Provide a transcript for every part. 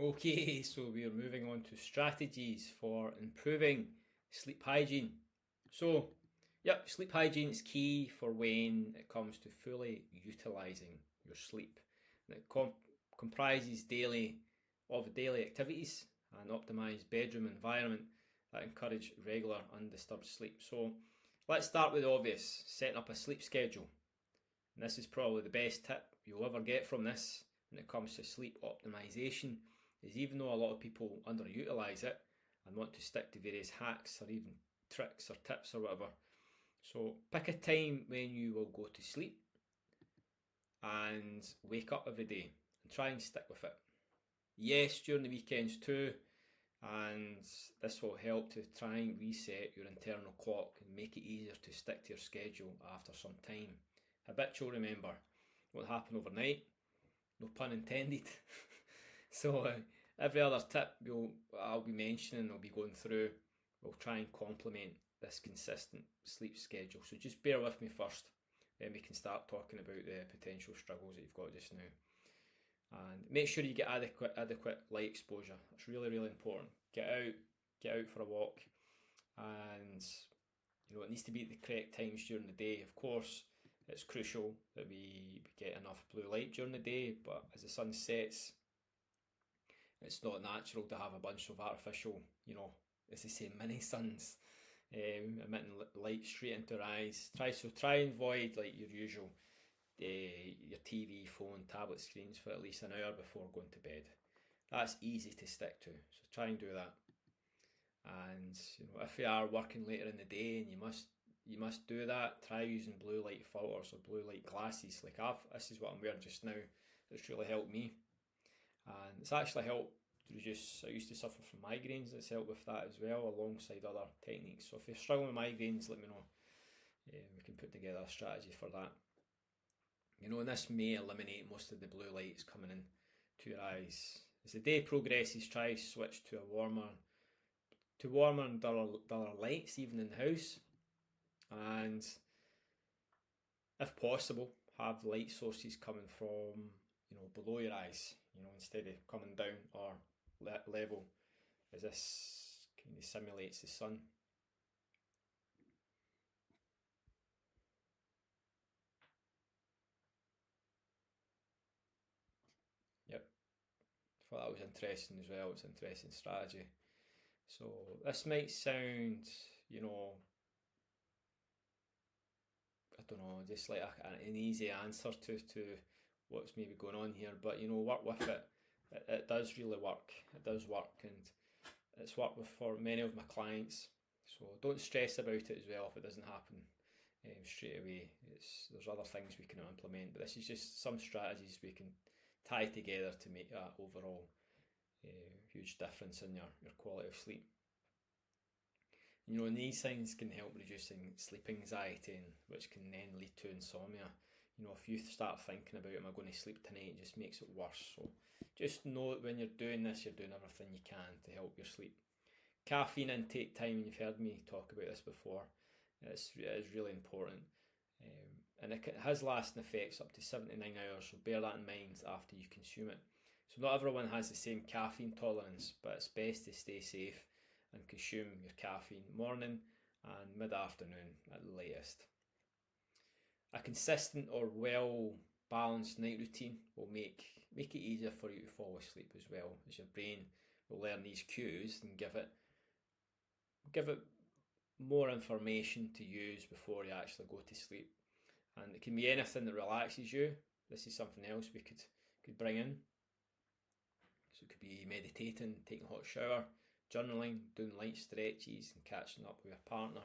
Okay, so we are moving on to strategies for improving sleep hygiene. So, yep, sleep hygiene is key for when it comes to fully utilising your sleep. And it comprises daily activities and optimised bedroom environment that encourage regular undisturbed sleep. So, let's start with the obvious: setting up a sleep schedule. And this is probably the best tip you'll ever get from this when it comes to sleep optimization, is even though a lot of people underutilize it and want to stick to various hacks or even tricks or tips or whatever. So pick a time when you will go to sleep and wake up every day and try and stick with it. Yes, during the weekends too, and this will help to try and reset your internal clock and make it easier to stick to your schedule after some time. Habitual, remember, won't happen overnight, no pun intended. So every other tip I'll be mentioning, I'll be going through, will try and complement this consistent sleep schedule. So just bear with me first, then we can start talking about the potential struggles that you've got just now. And make sure you get adequate light exposure. It's really important. Get out for a walk, and it needs to be at the correct times during the day. Of course, it's crucial that we get enough blue light during the day, but as the sun sets, it's not natural to have a bunch of artificial, as they say, mini suns emitting light straight into our eyes. Try and avoid like your usual your TV, phone, tablet screens for at least an hour before going to bed. That's easy to stick to, so try and do that. And if you are working later in the day and you must do that, try using blue light filters or blue light glasses. Like this is what I'm wearing just now. It's really helped me, and it's actually helped to reduce. I used to suffer from migraines. It's helped with that as well, alongside other techniques. So if you're struggling with migraines, let me know. We can put together a strategy for that. And this may eliminate most of the blue lights coming in to your eyes. As the day progresses, try switch to warmer and duller lights, even in the house. And if possible, have light sources coming from below your eyes, instead of coming down or level, as this kind of simulates the sun. Yep, I thought that was interesting as well. It's an interesting strategy. So this might sound, I don't know, just like an easy answer to what's maybe going on here, but work with it. It does really work. It does work, and it's worked with for many of my clients. So don't stress about it as well if it doesn't happen straight away. There's other things we can implement, but this is just some strategies we can tie together to make that overall huge difference in your quality of sleep. And these signs can help reducing sleep anxiety, which can then lead to insomnia. If you start thinking about, am I going to sleep tonight, it just makes it worse. So just know that when you're doing this, you're doing everything you can to help your sleep. Caffeine intake time, and you've heard me talk about this before, it is really important. And it has lasting effects up to 79 hours, so bear that in mind after you consume it. So not everyone has the same caffeine tolerance, but it's best to stay safe and consume your caffeine morning and mid-afternoon at the latest. A consistent or well balanced night routine will make it easier for you to fall asleep as well, as your brain will learn these cues and give it more information to use before you actually go to sleep. And it can be anything that relaxes you. This is something else we could bring in. So it could be meditating, taking a hot shower, journaling, doing light stretches, and catching up with your partner.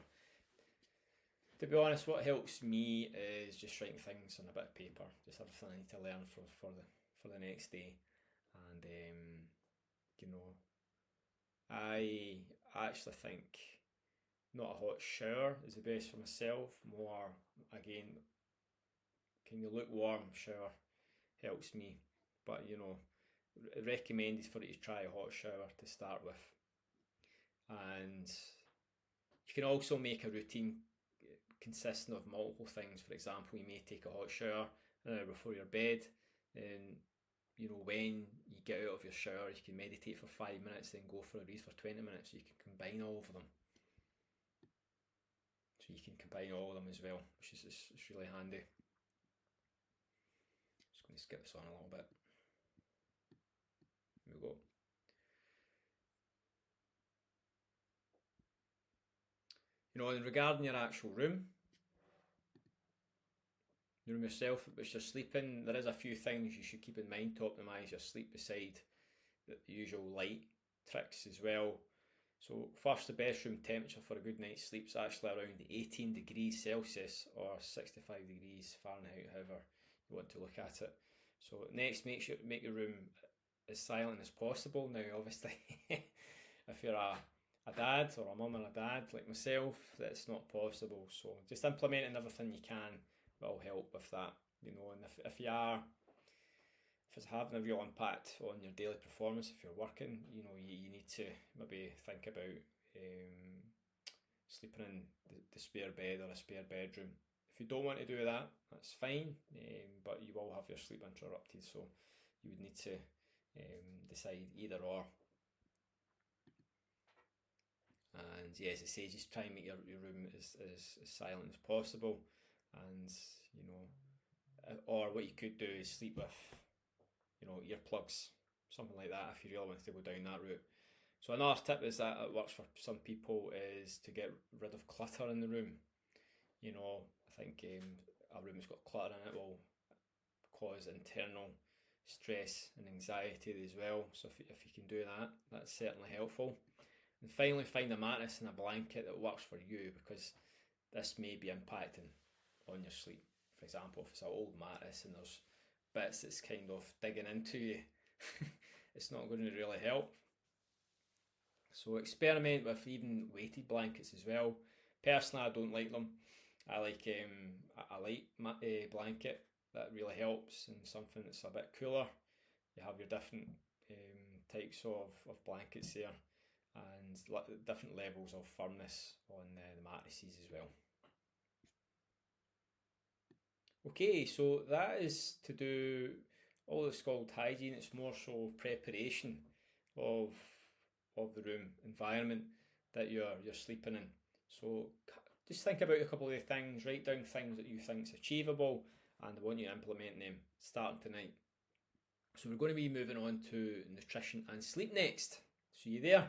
To be honest, what helps me is just writing things on a bit of paper, just everything I need to learn for the next day. And I actually think not a hot shower is the best for myself. More, again, kind of lukewarm shower helps me. But recommended for you to try a hot shower to start with. And you can also make a routine consisting of multiple things. For example, you may take a hot shower an hour before your bed, and when you get out of your shower, you can meditate for 5 minutes, then go for a read for 20 minutes. You can combine all of them. So you can combine all of them as well, which is it's really handy. Just going to skip this on a little bit. Here we go. And regarding your actual room yourself, which you're sleeping, there is a few things you should keep in mind to optimise your sleep beside the usual light tricks as well. So first, the best room temperature for a good night's sleep is actually around 18 degrees Celsius or 65 degrees Fahrenheit, however you want to look at it. So next, make your room as silent as possible. Now obviously if you're a dad or a mum and a dad like myself, that's not possible, so just implementing everything you can will help with that, and if it's having a real impact on your daily performance, if you're working, you need to maybe think about sleeping in the spare bed or a spare bedroom. If you don't want to do that, that's fine, but you will have your sleep interrupted, so you would need to decide either or. And yeah, as I say, just try and make your room as silent as possible. And or what you could do is sleep with earplugs, something like that, if you really want to go down that route. So another tip is that it works for some people is to get rid of clutter in the room. I think a room that's got clutter in it will cause internal stress and anxiety as well, so if you can do that, that's certainly helpful. And finally, find a mattress and a blanket that works for you, because this may be impacting on your sleep. For example, if it's an old mattress and there's bits that's kind of digging into you, it's not going to really help. So experiment with even weighted blankets as well. Personally, I don't like them. I like a light blanket that really helps, and something that's a bit cooler. You have your different types of blankets there, and different levels of firmness on the mattresses as well. Okay, so that is to do all that's called hygiene. It's more so preparation of the room environment that you're sleeping in. So just think about a couple of the things, write down things that you think is achievable, and I want you to implement them starting tonight. So we're going to be moving on to nutrition and sleep next. See you there.